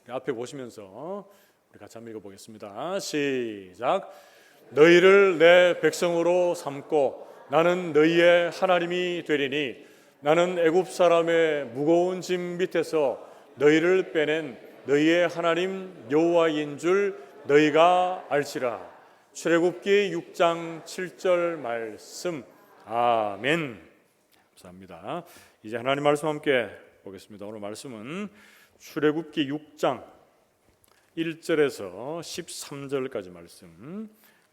앞에 보시면서 우리 같이 한번 읽어보겠습니다. 시작. 너희를 내 백성으로 삼고 나는 너희의 하나님이 되리니 나는 애굽 사람의 무거운 짐 밑에서 너희를 빼낸 너희의 하나님 여호와인 줄 너희가 알지라. 출애굽기 6장 7절 말씀. 아멘. 감사합니다. 이제 하나님 말씀 함께 보겠습니다. 오늘 말씀은 출애굽기 6장 1절에서 13절까지 말씀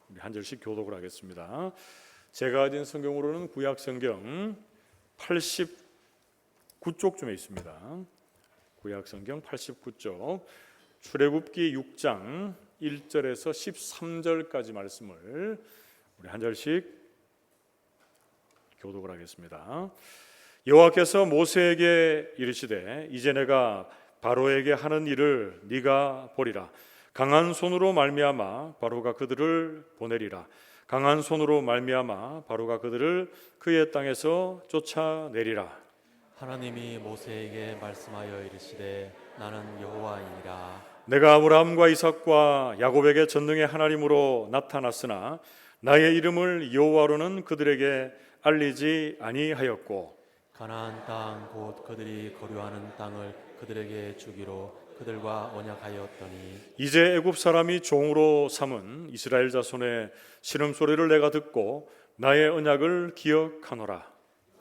우리 한 절씩 교독을 하겠습니다. 제가 가진 성경으로는 구약 성경 89쪽쯤에 있습니다. 구약 성경 89쪽 출애굽기 6장 1절에서 13절까지 말씀을 우리 한 절씩 교독을 하겠습니다. 여호와께서 모세에게 이르시되 이제 내가 바로에게 하는 일을 네가 보리라. 강한 손으로 말미암아 바로가 그들을 보내리라. 강한 손으로 말미암아 바로가 그들을 그의 땅에서 쫓아내리라. 하나님이 모세에게 말씀하여 이르시되 나는 여호와이니라. 내가 아브라함과 이삭과 야곱에게 전능의 하나님으로 나타났으나 나의 이름을 여호와로는 그들에게 알리지 아니하였고 가나안 땅 곧 그들이 거류하는 땅을 그들에게 주기로 그들과 언약하였더니 이제 애굽 사람이 종으로 삼은 이스라엘 자손의 신음소리를 내가 듣고 나의 언약을 기억하노라.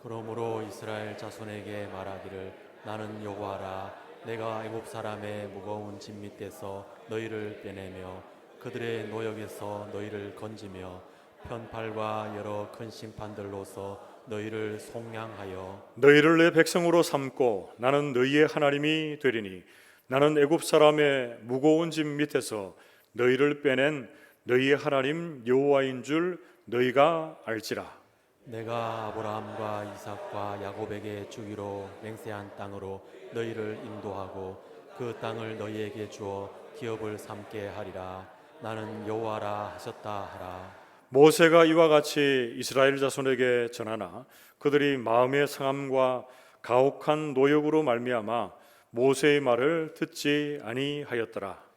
그러므로 이스라엘 자손에게 말하기를 나는 여호와라. 내가 애굽 사람의 무거운 짐 밑에서 너희를 빼내며 그들의 노역에서 너희를 건지며 편팔과 여러 큰 심판들로서 너희를 속량하여 너희를 내 백성으로 삼고 나는 너희의 하나님이 되리니 나는 애굽 사람의 무거운 짐 밑에서 너희를 빼낸 너희의 하나님 여호와인 줄 너희가 알지라. 내가 아브라함과 이삭과 야곱에게 주기로 맹세한 땅으로 너희를 인도하고 그 땅을 너희에게 주어 기업을 삼게 하리라. 나는 여호와라 하셨다 하라. 모세가 이와 같이 이스라엘 자손에게 전하나 그들이 마음의 상함과 가혹한 노역으로 말미암아 모세의 말을 듣지 아니하였더라.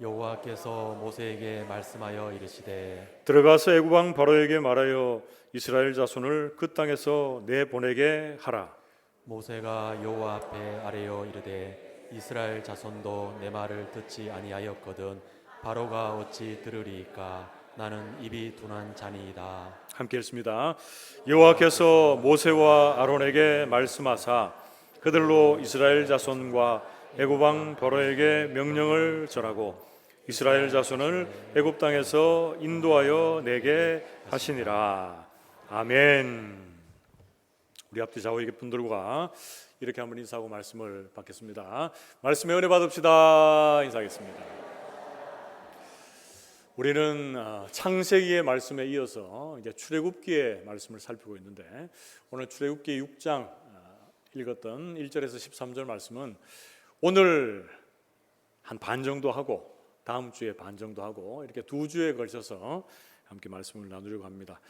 여호와께서 모세에게 말씀하여 이르시되 들어가서 애굽 왕 바로에게 말하여 이스라엘 자손을 그 땅에서 내보내게 하라. 모세가 여호와 앞에 아뢰어 이르되 이스라엘 자손도 내 말을 듣지 아니하였거든 바로가 어찌 들으리이까. 나는 입이 둔한 자니이다. 함께 읽습니다. 여호와께서 모세와 아론에게 말씀하사 그들로 이스라엘 자손과 애굽 왕 바로에게 명령을 전하고 이스라엘 자손을 애굽 땅에서 인도하여 내게 하시니라. 아멘. 우리 앞뒤 좌우 분들과 이렇게 한번 인사하고 말씀을 받겠습니다. 말씀의 은혜 받읍시다. 인사하겠습니다. 우리는 창세기의 말씀에 이어서 이제 출애굽기의 말씀을 살피고 있는데 오늘 출애굽기 6장 읽었던 1절에서 13절 말씀은 오늘 한 반 정도 하고 다음 주에 반 정도 하고 이렇게 두 주에 걸쳐서 함께 말씀을 나누려고 합니다.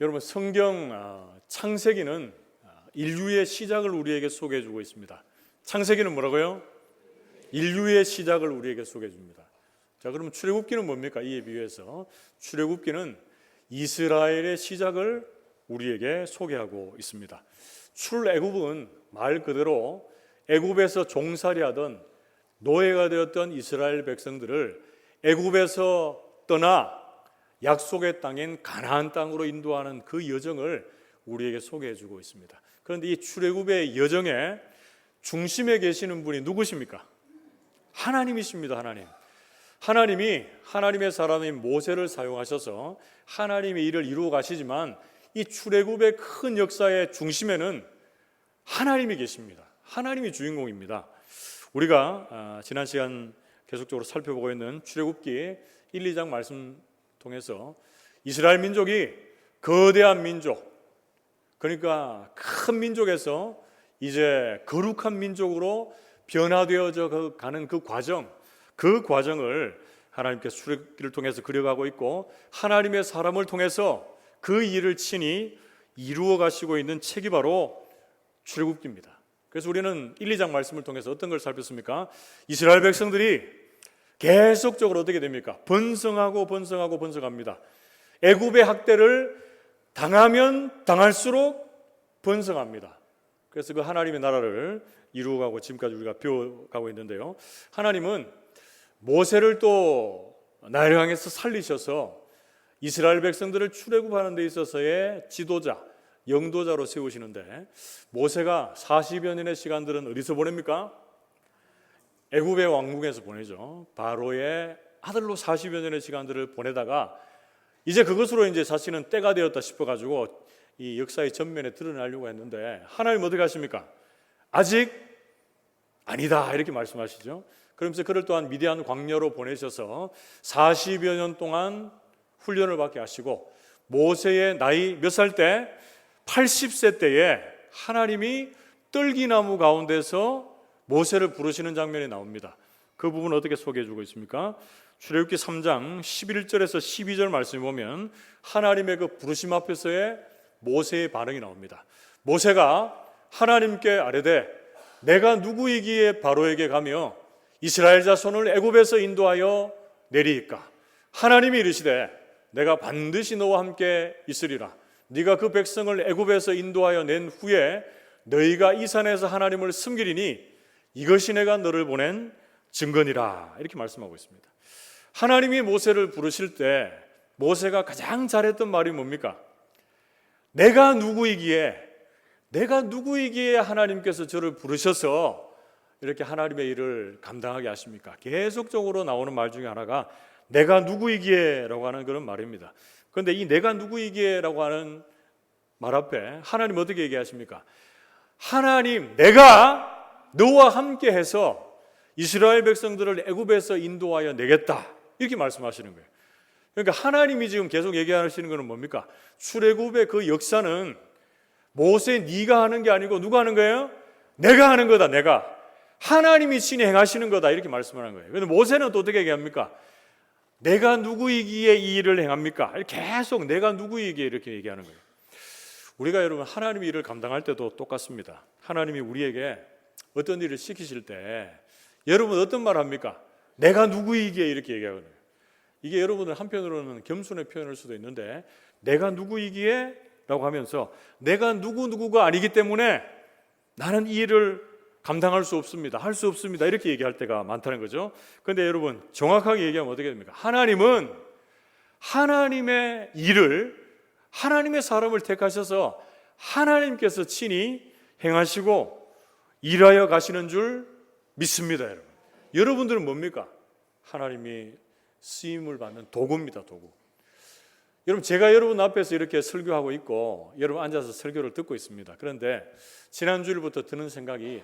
여러분 성경 창세기는 인류의 시작을 우리에게 소개해 주고 있습니다. 창세기는 뭐라고요? 인류의 시작을 우리에게 소개해 줍니다. 자, 그러면 출애굽기는 뭡니까? 이에 비유해서 출애굽기는 이스라엘의 시작을 우리에게 소개하고 있습니다. 출애굽은 말 그대로 애굽에서 종살이하던 노예가 되었던 이스라엘 백성들을 애굽에서 떠나 약속의 땅인 가나안 땅으로 인도하는 그 여정을 우리에게 소개해 주고 있습니다. 그런데 이 출애굽의 여정의 중심에 계시는 분이 누구십니까? 하나님이십니다. 하나님이 하나님의 사람인 모세를 사용하셔서 하나님의 일을 이루어 가시지만 이 출애굽의 큰 역사의 중심에는 하나님이 계십니다. 하나님이 주인공입니다. 우리가 지난 시간 계속적으로 살펴보고 있는 출애굽기 1, 2장 말씀 통해서 이스라엘 민족이 거대한 민족, 그러니까 큰 민족에서 이제 거룩한 민족으로 변화되어져 가는 그 과정을 하나님께서 출애굽기를 통해서 그려가고 있고 하나님의 사람을 통해서 그 일을 친히 이루어 가시고 있는 책이 바로 출애굽기입니다. 그래서 우리는 1, 2장 말씀을 통해서 어떤 걸 살폈습니까? 이스라엘 백성들이 계속적으로 어떻게 됩니까? 번성합니다. 애굽의 학대를 당하면 당할수록 번성합니다. 그래서 그 하나님의 나라를 이루어가고 지금까지 우리가 배워가고 있는데요. 하나님은 모세를 또 나일을 향해서 살리셔서 이스라엘 백성들을 출애굽하는 데 있어서의 지도자, 영도자로 세우시는데, 모세가 40여 년의 시간들은 어디서 보냅니까? 애굽의 왕궁에서 보내죠. 바로의 아들로 40여 년의 시간들을 보내다가 이제 그것으로 이제 자신은 때가 되었다 싶어가지고 이 역사의 전면에 드러나려고 했는데, 하나님 어떻게 하십니까? 아직 아니다 이렇게 말씀하시죠. 그러면서 그를 또한 미디안 광야로 보내셔서 40여 년 동안 훈련을 받게 하시고, 모세의 나이 몇 살 때? 80세 때에 하나님이 떨기나무 가운데서 모세를 부르시는 장면이 나옵니다. 그 부분을 어떻게 소개해 주고 있습니까? 출애굽기 3장 11절에서 12절 말씀을 보면 하나님의 그 부르심 앞에서의 모세의 반응이 나옵니다. 모세가 하나님께 아뢰되 내가 누구이기에 바로에게 가며 이스라엘 자손을 애굽에서 인도하여 내리이까? 하나님이 이르시되 내가 반드시 너와 함께 있으리라. 네가 그 백성을 애굽에서 인도하여 낸 후에 너희가 이 산에서 하나님을 숨기리니 이것이 내가 너를 보낸 증거니라. 이렇게 말씀하고 있습니다. 하나님이 모세를 부르실 때 모세가 가장 잘했던 말이 뭡니까? 내가 누구이기에 하나님께서 저를 부르셔서 이렇게 하나님의 일을 감당하게 하십니까? 계속적으로 나오는 말 중에 하나가 내가 누구이기에 라고 하는 그런 말입니다. 그런데 이 내가 누구이기에라고 하는 말 앞에 하나님 어떻게 얘기하십니까? 하나님, 내가 너와 함께 해서 이스라엘 백성들을 애굽에서 인도하여 내겠다 이렇게 말씀하시는 거예요. 그러니까 하나님이 지금 계속 얘기하시는 것은 뭡니까? 출애굽의 그 역사는 모세 네가 하는 게 아니고 누가 하는 거예요? 내가 하는 거다. 내가 하나님이 친히 행하시는 거다 이렇게 말씀하는 거예요. 그런데 모세는 또 어떻게 얘기합니까? 내가 누구이기에 이 일을 행합니까? 계속 내가 누구이기에 이렇게 얘기하는 거예요. 우리가 여러분 하나님의 일을 감당할 때도 똑같습니다. 하나님이 우리에게 어떤 일을 시키실 때 여러분 어떤 말 합니까? 내가 누구이기에 이렇게 얘기하거든요. 이게 여러분들 한편으로는 겸손의 표현일 수도 있는데 내가 누구이기에 라고 하면서 내가 누구가 아니기 때문에 나는 이 일을 감당할 수 없습니다. 할 수 없습니다. 이렇게 얘기할 때가 많다는 거죠. 그런데 여러분 정확하게 얘기하면 어떻게 됩니까? 하나님은 하나님의 일을 하나님의 사람을 택하셔서 하나님께서 친히 행하시고 일하여 가시는 줄 믿습니다. 여러분. 여러분들은 뭡니까? 하나님이 쓰임을 받는 도구입니다. 도구. 여러분 제가 여러분 앞에서 이렇게 설교하고 있고 여러분 앉아서 설교를 듣고 있습니다. 그런데 지난주일부터 드는 생각이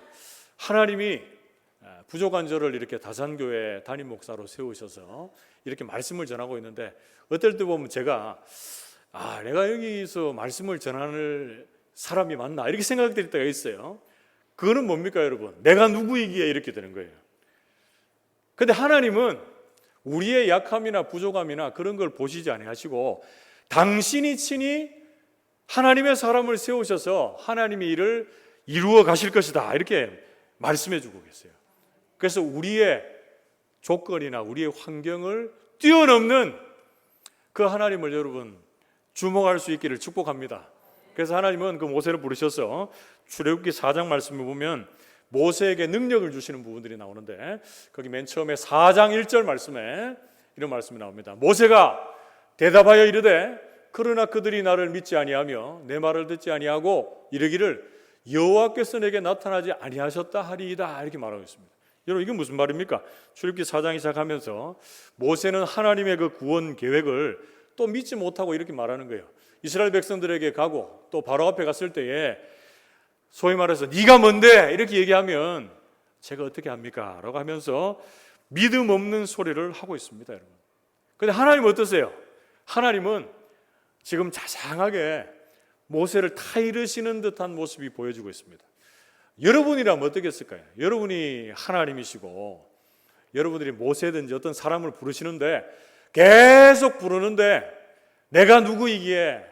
하나님이 부족한 저를 이렇게 다산교회 담임 목사로 세우셔서 이렇게 말씀을 전하고 있는데 어떨 때 보면 제가 내가 여기서 말씀을 전하는 사람이 맞나 이렇게 생각될 때가 있어요. 그거는 뭡니까 여러분? 내가 누구이기에 이렇게 되는 거예요. 그런데 하나님은 우리의 약함이나 부족함이나 그런 걸 보시지 아니하시고 당신이 친히 하나님의 사람을 세우셔서 하나님의 일을 이루어 가실 것이다 이렇게 말씀해 주고 계세요. 그래서 우리의 조건이나 우리의 환경을 뛰어넘는 그 하나님을 여러분 주목할 수 있기를 축복합니다. 그래서 하나님은 그 모세를 부르셔서 출애굽기 4장 말씀을 보면 모세에게 능력을 주시는 부분들이 나오는데 거기 맨 처음에 4장 1절 말씀에 이런 말씀이 나옵니다. 모세가 대답하여 이르되 그러나 그들이 나를 믿지 아니하며 내 말을 듣지 아니하고 이르기를 여호와께서 내게 나타나지 아니하셨다 하리이다 이렇게 말하고 있습니다. 여러분 이건 무슨 말입니까? 출애굽기 4장이 시작하면서 모세는 하나님의 그 구원 계획을 또 믿지 못하고 이렇게 말하는 거예요. 이스라엘 백성들에게 가고 또 바로 앞에 갔을 때에 소위 말해서 네가 뭔데 이렇게 얘기하면 제가 어떻게 합니까? 라고 하면서 믿음 없는 소리를 하고 있습니다. 여러분. 그런데 하나님 어떠세요? 하나님은 지금 자상하게 모세를 타이르시는 듯한 모습이 보여지고 있습니다. 여러분이라면 어떻겠을까요? 여러분이 하나님이시고 여러분들이 모세든지 어떤 사람을 부르시는데 계속 부르는데 내가 누구이기에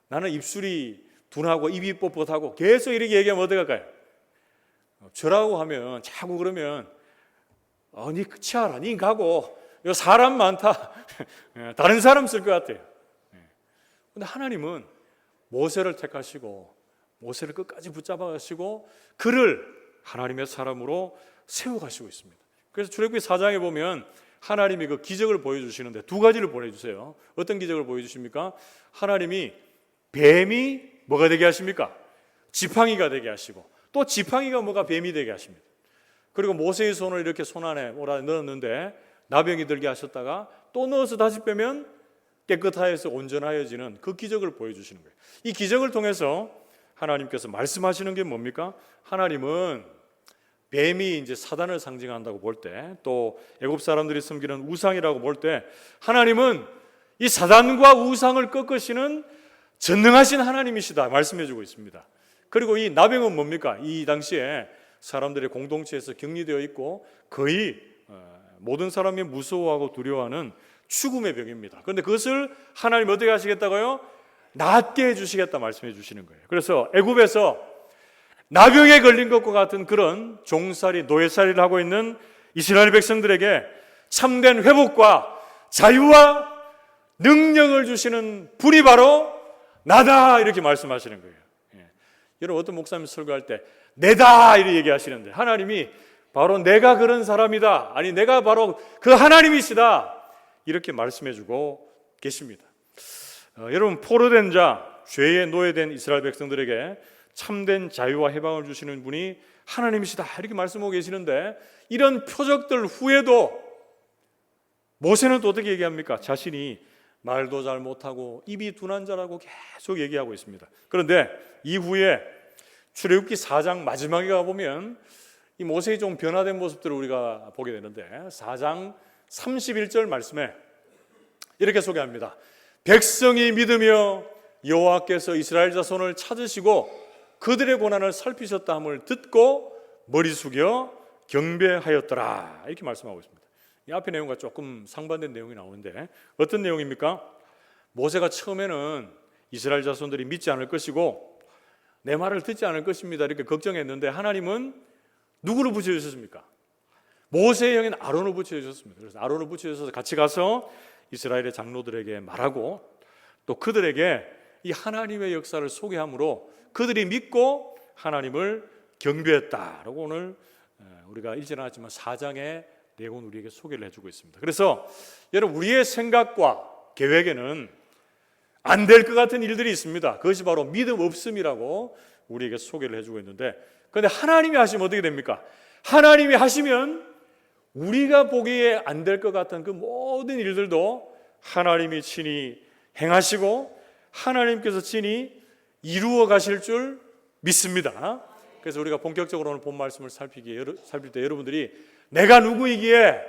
나는 입술이 둔하고 입이 뻣뻣하고 계속 이렇게 얘기하면 어떡할까요? 저라고 하면 자꾸 그러면 니 치아라, 니 가고 요 사람 많다. 다른 사람 쓸 것 같아요. 근데 하나님은 모세를 택하시고 모세를 끝까지 붙잡아 가시고 그를 하나님의 사람으로 세워가시고 있습니다. 그래서 출애굽기 4장에 보면 하나님이 그 기적을 보여주시는데 두 가지를 보여주세요. 어떤 기적을 보여주십니까? 하나님이 뱀이 뭐가 되게 하십니까? 지팡이가 되게 하시고 또 지팡이가 뭐가 뱀이 되게 하십니다. 그리고 모세의 손을 이렇게 손 안에 넣었는데 나병이 들게 하셨다가 또 넣어서 다시 빼면 깨끗하여서 온전하여지는 그 기적을 보여주시는 거예요. 이 기적을 통해서 하나님께서 말씀하시는 게 뭡니까? 하나님은 뱀이 이제 사단을 상징한다고 볼 때, 또 애굽 사람들이 섬기는 우상이라고 볼 때, 하나님은 이 사단과 우상을 꺾으시는 전능하신 하나님이시다 말씀해주고 있습니다. 그리고 이 나병은 뭡니까? 이 당시에 사람들의 공동체에서 격리되어 있고 거의 모든 사람이 무서워하고 두려워하는 죽음의 병입니다. 그런데 그것을 하나님 어떻게 하시겠다고요? 낫게 해주시겠다 말씀해 주시는 거예요. 그래서 애굽에서 나병에 걸린 것과 같은 그런 종살이, 노예살이를 하고 있는 이스라엘 백성들에게 참된 회복과 자유와 능력을 주시는 분이 바로 나다 이렇게 말씀하시는 거예요. 여러분 어떤 목사님 설교할 때 내다 이렇게 얘기하시는데 하나님이 바로 내가 그런 사람이다, 아니 내가 바로 그 하나님이시다 이렇게 말씀해주고 계십니다. 여러분 포로된 자, 죄에 노예된 이스라엘 백성들에게 참된 자유와 해방을 주시는 분이 하나님이시다 이렇게 말씀하고 계시는데 이런 표적들 후에도 모세는 또 어떻게 얘기합니까? 자신이 말도 잘 못하고 입이 둔한 자라고 계속 얘기하고 있습니다. 그런데 이후에 출애굽기 4장 마지막에 가보면 이 모세의 좀 변화된 모습들을 우리가 보게 되는데 4장 31절 말씀에 이렇게 소개합니다. 백성이 믿으며 여호와께서 이스라엘 자손을 찾으시고 그들의 고난을 살피셨다 함을 듣고 머리 숙여 경배하였더라 이렇게 말씀하고 있습니다. 이 앞의 내용과 조금 상반된 내용이 나오는데 어떤 내용입니까? 모세가 처음에는 이스라엘 자손들이 믿지 않을 것이고 내 말을 듣지 않을 것입니다 이렇게 걱정했는데 하나님은 누구를 붙여주셨습니까? 모세의 형인 아론을 붙여주셨습니다. 그래서 아론을 붙여주셔서 같이 가서 이스라엘의 장로들에게 말하고 또 그들에게 이 하나님의 역사를 소개함으로 그들이 믿고 하나님을 경배했다라고 오늘 우리가 읽지는 않았지만 4장의 내용은 우리에게 소개를 해주고 있습니다. 그래서 여러분 우리의 생각과 계획에는 안 될 것 같은 일들이 있습니다. 그것이 바로 믿음 없음이라고 우리에게 소개를 해주고 있는데 그런데 하나님이 하시면 어떻게 됩니까? 하나님이 하시면 우리가 보기에 안 될 것 같은 그 모든 일들도 하나님이 친히 행하시고 하나님께서 친히 이루어 가실 줄 믿습니다. 그래서 우리가 본격적으로 오늘 본 말씀을 살필 때 여러분들이 내가 누구이기에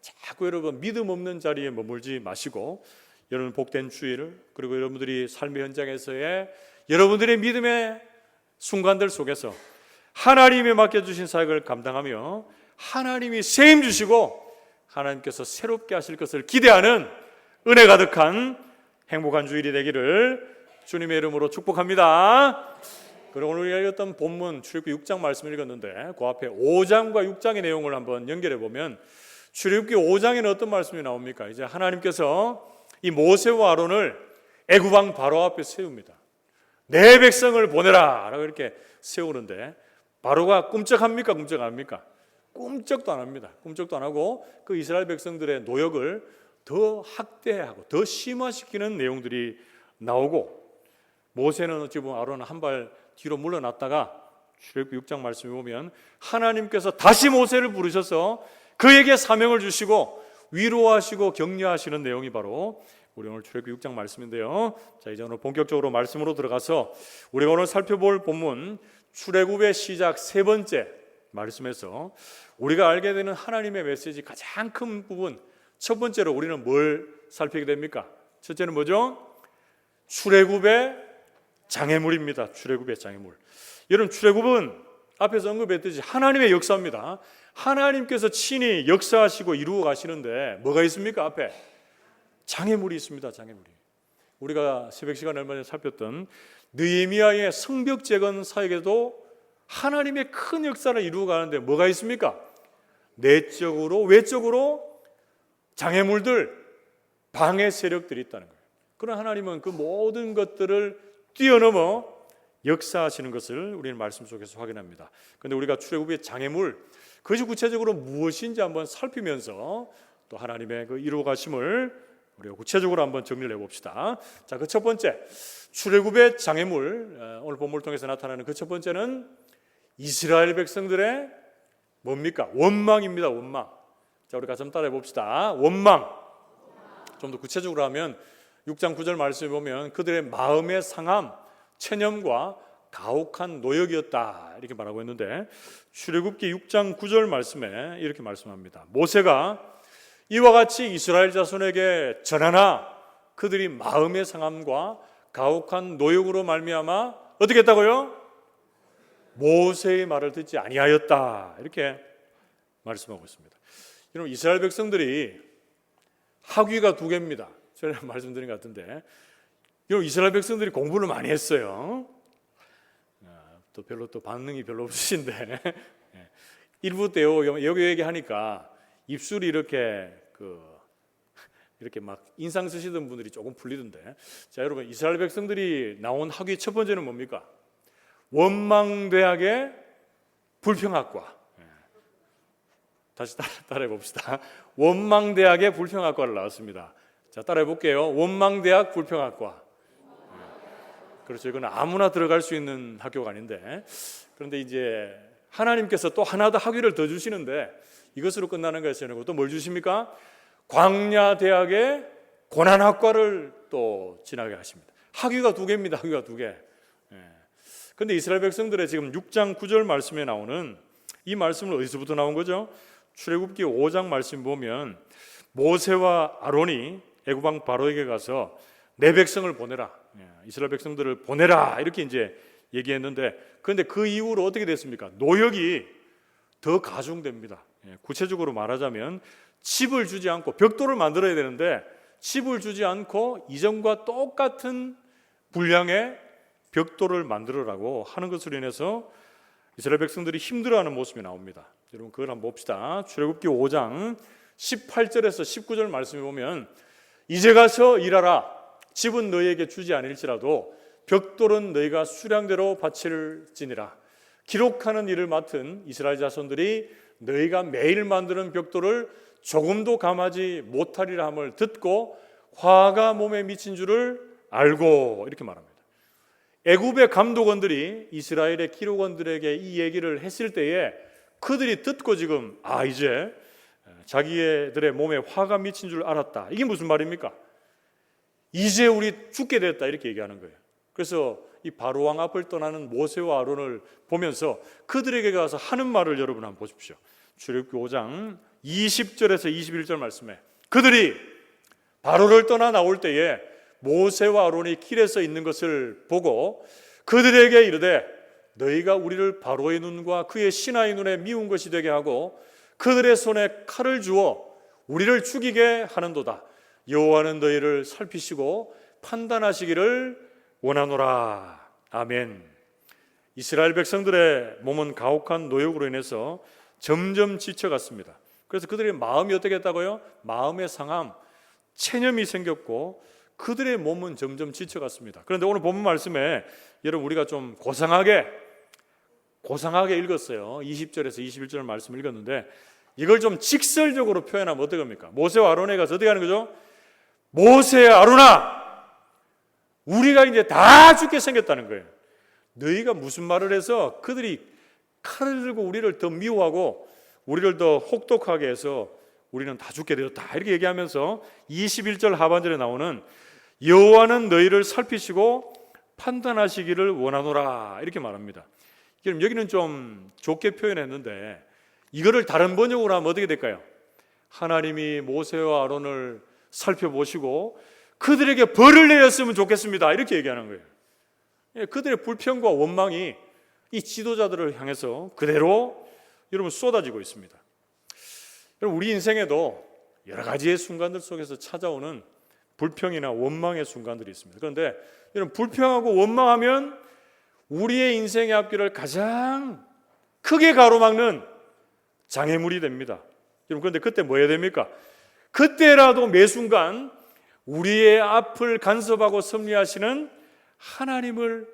자꾸 여러분 믿음 없는 자리에 머물지 마시고 여러분 복된 주의를 그리고 여러분들이 삶의 현장에서의 여러분들의 믿음의 순간들 속에서 하나님이 맡겨주신 사역을 감당하며 하나님이 세임 주시고 하나님께서 새롭게 하실 것을 기대하는 은혜 가득한 행복한 주일이 되기를 주님의 이름으로 축복합니다. 그리고 오늘 우리가 읽었던 본문 출애굽기 6장 말씀을 읽었는데 그 앞에 5장과 6장의 내용을 한번 연결해 보면 출애굽기 5장에는 어떤 말씀이 나옵니까? 이제 하나님께서 이 모세와 아론을 애굽 왕 바로 앞에 세웁니다. 내 백성을 보내라 라고 이렇게 세우는데 바로가 꿈쩍합니까? 꿈쩍 안 합니까? 꿈쩍도 안 합니다. 꿈쩍도 안 하고 그 이스라엘 백성들의 노역을 더 학대하고 더 심화시키는 내용들이 나오고 모세는 어찌 보면 아론은 한 발 뒤로 물러났다가 출애굽기 6장 말씀에 보면 하나님께서 다시 모세를 부르셔서 그에게 사명을 주시고 위로하시고 격려하시는 내용이 바로 우리 오늘 출애굽기 6장 말씀인데요. 자, 이제 오늘 본격적으로 말씀으로 들어가서 우리가 오늘 살펴볼 본문 출애굽의 시작 세 번째 말씀에서 우리가 알게 되는 하나님의 메시지 가장 큰 부분 첫 번째로 우리는 뭘 살피게 됩니까? 첫째는 뭐죠? 출애굽의 장애물입니다. 출애굽의 장애물. 여러분 출애굽은 앞에서 언급했듯이 하나님의 역사입니다. 하나님께서 친히 역사하시고 이루어 가시는데 뭐가 있습니까? 앞에 장애물이 있습니다. 장애물이. 우리가 새벽 시간에 얼마 전에 살폈던 느헤미야의 성벽 재건 사역에도 하나님의 큰 역사를 이루어가는데 뭐가 있습니까? 내적으로 외적으로 장애물들, 방해 세력들이 있다는 거예요. 그러나 하나님은 그 모든 것들을 뛰어넘어 역사하시는 것을 우리는 말씀 속에서 확인합니다. 그런데 우리가 출애굽의 장애물, 그것이 구체적으로 무엇인지 한번 살피면서 또 하나님의 그 이루어가심을 우리가 구체적으로 한번 정리를 해봅시다. 자, 그 첫 번째, 출애굽의 장애물, 오늘 본문을 통해서 나타나는 그 첫 번째는 이스라엘 백성들의 뭡니까? 원망입니다. 원망. 자, 우리 같이 한번 따라해 봅시다. 원망. 좀 더 구체적으로 하면 6장 9절 말씀에 보면 그들의 마음의 상함, 체념과 가혹한 노역이었다 이렇게 말하고 있는데, 출애굽기 6장 9절 말씀에 이렇게 말씀합니다. 모세가 이와 같이 이스라엘 자손에게 전하나 그들이 마음의 상함과 가혹한 노역으로 말미암아 어떻게 했다고요? 모세의 말을 듣지 아니하였다 이렇게 말씀하고 있습니다. 여러분, 이스라엘 백성들이 학위가 2개입니다. 제가 말씀드린 것 같은데, 여러분, 이스라엘 백성들이 공부를 많이 했어요. 또 별로 또 반응이 별로 없으신데 1부 때요 여기 얘기하니까 입술이 이렇게 이렇게 막 인상 쓰시던 분들이 조금 풀리던데, 자, 여러분, 이스라엘 백성들이 나온 학위 첫 번째는 뭡니까? 원망대학의 불평학과. 다시 따라해 봅시다. 원망대학의 불평학과를 나왔습니다. 자, 따라해 볼게요. 원망대학 불평학과. 그렇죠. 이건 아무나 들어갈 수 있는 학교가 아닌데, 그런데 이제 하나님께서 또 하나 더 학위를 더 주시는데 이것으로 끝나는 것이 아니고 또 뭘 주십니까? 광야대학의 고난학과를 또 지나게 하십니다. 학위가 2개입니다. 학위가 2개. 그런데 이스라엘 백성들의 지금 6장 9절 말씀에 나오는 이 말씀은 어디서부터 나온 거죠? 출애굽기 5장 말씀 보면 모세와 아론이 애굽 왕 바로에게 가서 내 백성을 보내라, 이스라엘 백성들을 보내라 이렇게 이제 얘기했는데, 그런데 그 이후로 어떻게 됐습니까? 노역이 더 가중됩니다. 구체적으로 말하자면 칩을 주지 않고 벽돌을 만들어야 되는데 칩을 주지 않고 이전과 똑같은 분량의 벽돌을 만들어라고 하는 것으로 인해서 이스라엘 백성들이 힘들어하는 모습이 나옵니다. 여러분, 그걸 한번 봅시다. 출애굽기 5장 18절에서 19절 말씀에 보면 이제 가서 일하라. 집은 너희에게 주지 아닐지라도 벽돌은 너희가 수량대로 바칠지니라. 기록하는 일을 맡은 이스라엘 자손들이 너희가 매일 만드는 벽돌을 조금도 감하지 못하리라 함을 듣고 화가 몸에 미친 줄을 알고 이렇게 말합니다. 애굽의 감독원들이 이스라엘의 기록원들에게 이 얘기를 했을 때에 그들이 듣고 지금 이제 자기들의 몸에 화가 미친 줄 알았다. 이게 무슨 말입니까? 이제 우리 죽게 됐다 이렇게 얘기하는 거예요. 그래서 이 바로왕 앞을 떠나는 모세와 아론을 보면서 그들에게 가서 하는 말을 여러분 한번 보십시오. 출애굽기 5장 20절에서 21절 말씀에 그들이 바로를 떠나 나올 때에 모세와 아론이 길에서 있는 것을 보고 그들에게 이르되 너희가 우리를 바로의 눈과 그의 신하의 눈에 미운 것이 되게 하고 그들의 손에 칼을 주어 우리를 죽이게 하는도다. 여호와는 너희를 살피시고 판단하시기를 원하노라. 아멘. 이스라엘 백성들의 몸은 가혹한 노역으로 인해서 점점 지쳐갔습니다. 그래서 그들의 마음이 어떻게 했다고요? 마음의 상함, 체념이 생겼고 그들의 몸은 점점 지쳐갔습니다. 그런데 오늘 본문 말씀에 여러분 우리가 좀 고상하게 읽었어요. 20절에서 21절 말씀을 읽었는데 이걸 좀 직설적으로 표현하면 어떻게 합니까? 모세와 아론에 가서 어떻게 하는 거죠? 모세야, 아론아, 우리가 이제 다 죽게 생겼다는 거예요. 너희가 무슨 말을 해서 그들이 칼을 들고 우리를 더 미워하고 우리를 더 혹독하게 해서 우리는 다 죽게 되었다. 이렇게 얘기하면서 21절 하반절에 나오는 여호와는 너희를 살피시고 판단하시기를 원하노라 이렇게 말합니다. 그럼 여기는 좀 좋게 표현했는데 이거를 다른 번역으로 하면 어떻게 될까요? 하나님이 모세와 아론을 살펴보시고 그들에게 벌을 내렸으면 좋겠습니다. 이렇게 얘기하는 거예요. 그들의 불평과 원망이 이 지도자들을 향해서 그대로 여러분 쏟아지고 있습니다. 여러분, 우리 인생에도 여러 가지의 순간들 속에서 찾아오는 불평이나 원망의 순간들이 있습니다. 그런데 여러분, 불평하고 원망하면 우리의 인생의 앞길을 가장 크게 가로막는 장애물이 됩니다. 여러분, 그런데 그때 뭐 해야 됩니까? 그때라도 매 순간 우리의 앞을 간섭하고 섭리하시는 하나님을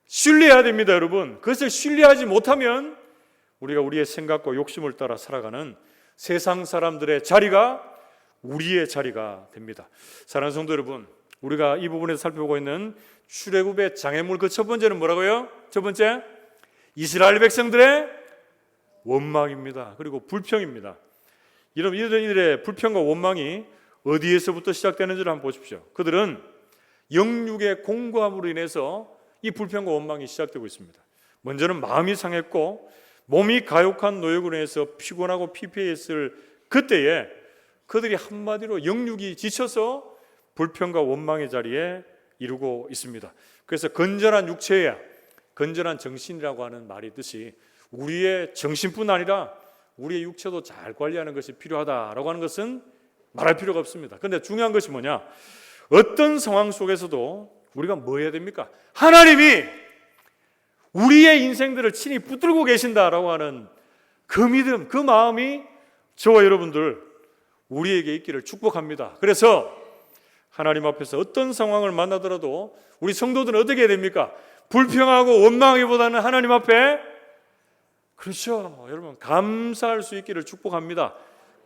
신뢰해야 됩니다, 여러분. 그것을 신뢰하지 못하면 우리가 우리의 생각과 욕심을 따라 살아가는 세상 사람들의 자리가 우리의 자리가 됩니다. 사랑하는 성도 여러분, 우리가 이 부분에서 살펴보고 있는 출애굽의 장애물, 그 첫 번째는 뭐라고요? 첫 번째, 이스라엘 백성들의 원망입니다. 그리고 불평입니다. 이들의 불평과 원망이 어디에서부터 시작되는지를 한번 보십시오. 그들은 영육의 공고함으로 인해서 이 불평과 원망이 시작되고 있습니다. 먼저는 마음이 상했고 몸이 가욕한 노역으로 인해서 피곤하고 피폐했을 그때에 그들이 한마디로 영육이 지쳐서 불평과 원망의 자리에 이르고 있습니다. 그래서 건전한 육체야 건전한 정신이라고 하는 말이 있듯이 우리의 정신뿐 아니라 우리의 육체도 잘 관리하는 것이 필요하다라고 하는 것은 말할 필요가 없습니다. 그런데 중요한 것이 뭐냐? 어떤 상황 속에서도 우리가 뭐 해야 됩니까? 하나님이 우리의 인생들을 친히 붙들고 계신다라고 하는 그 믿음, 그 마음이 저와 여러분들 우리에게 있기를 축복합니다. 그래서 하나님 앞에서 어떤 상황을 만나더라도 우리 성도들은 어떻게 해야 됩니까? 불평하고 원망하기보다는 하나님 앞에, 그렇죠, 여러분, 감사할 수 있기를 축복합니다.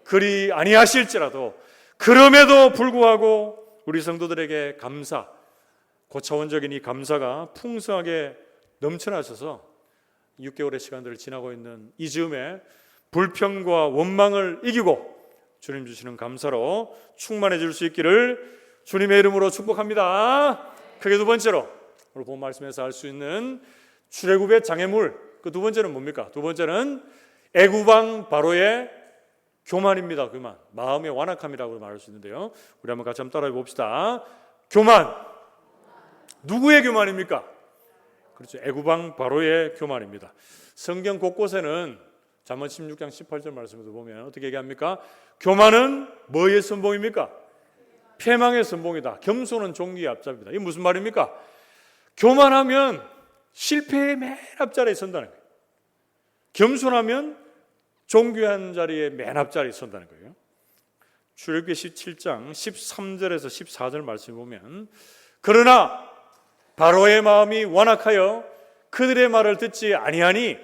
그리 아니하실지라도 그럼에도 불구하고 우리 성도들에게 감사, 고차원적인 이 감사가 풍성하게 넘쳐나셔서 6개월의 시간들을 지나고 있는 이 즈음에 불평과 원망을 이기고 주님 주시는 감사로 충만해질 수 있기를 주님의 이름으로 축복합니다. 크게 두 번째로 오늘 본 말씀에서 알 수 있는 출애굽의 장애물, 그 두 번째는 뭡니까? 두 번째는 애굽왕 바로의 교만입니다. 교만, 마음의 완악함이라고 말할 수 있는데요. 우리 한번 같이 한번 따라해 봅시다. 교만, 누구의 교만입니까? 그렇죠, 애굽왕 바로의 교만입니다. 성경 곳곳에는 잠언 16장 18절 말씀에도 보면 어떻게 얘기합니까? 교만은 뭐의 선봉입니까? 패망의 선봉이다. 겸손은 종기의 앞잡이다. 이게 무슨 말입니까? 교만하면 실패의 맨 앞자리에 선다는 거예요. 겸손하면 존귀한 자리에 맨 앞자리에 선다는 거예요. 출애굽기 17장 13절에서 14절 말씀 보면, 그러나 바로의 마음이 완악하여 그들의 말을 듣지 아니하니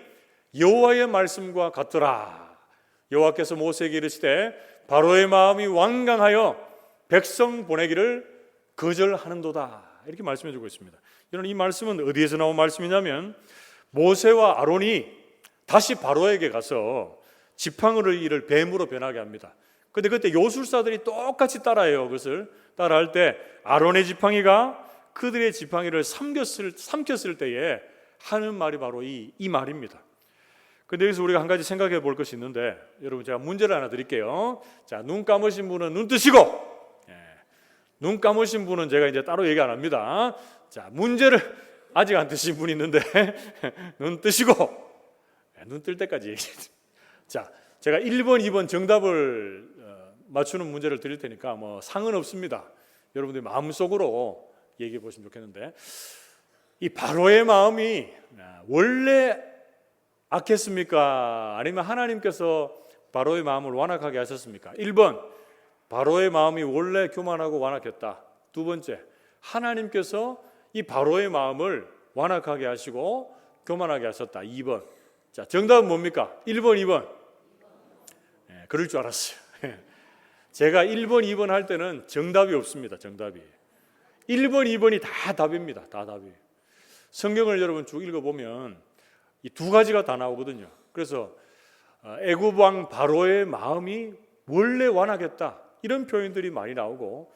여호와의 말씀과 같더라. 여호와께서 모세에게 이르시되 바로의 마음이 완강하여 백성 보내기를 거절하는도다. 이렇게 말씀해 주고 있습니다. 이런 이 말씀은 어디에서 나온 말씀이냐면 모세와 아론이 다시 바로에게 가서 지팡이를 뱀으로 변하게 합니다. 그런데 그때 요술사들이 똑같이 따라해요. 그것을 따라할 때 아론의 지팡이가 그들의 지팡이를 삼켰을 때에 하는 말이 바로 이 말입니다. 그런데 여기서 우리가 한 가지 생각해 볼 것이 있는데, 여러분 제가 문제를 하나 드릴게요. 자, 눈 감으신 분은 눈 뜨시고, 눈 감으신 분은 제가 이제 따로 얘기 안 합니다. 자, 문제를 아직 안 뜨신 분이 있는데 눈 뜨시고, 눈 뜰 때까지 얘기해요. 자, 제가 1번, 2번 정답을 맞추는 문제를 드릴 테니까 뭐 상은 없습니다. 여러분들이 마음속으로 얘기해 보시면 좋겠는데, 이 바로의 마음이 원래 악했습니까? 아니면 하나님께서 바로의 마음을 완악하게 하셨습니까? 1번, 바로의 마음이 원래 교만하고 완악했다. 두 번째, 하나님께서 이 바로의 마음을 완악하게 하시고 교만하게 하셨다. 2번. 자, 정답은 뭡니까? 1번, 2번. 그럴 줄 알았어요. 제가 1번, 2번 할 때는 정답이 없습니다. 정답이. 1번, 2번이 다 답입니다. 다 답이에요. 성경을 여러분 쭉 읽어보면 이 두 가지가 다 나오거든요. 그래서 애굽 왕 바로의 마음이 원래 완악했다, 이런 표현들이 많이 나오고,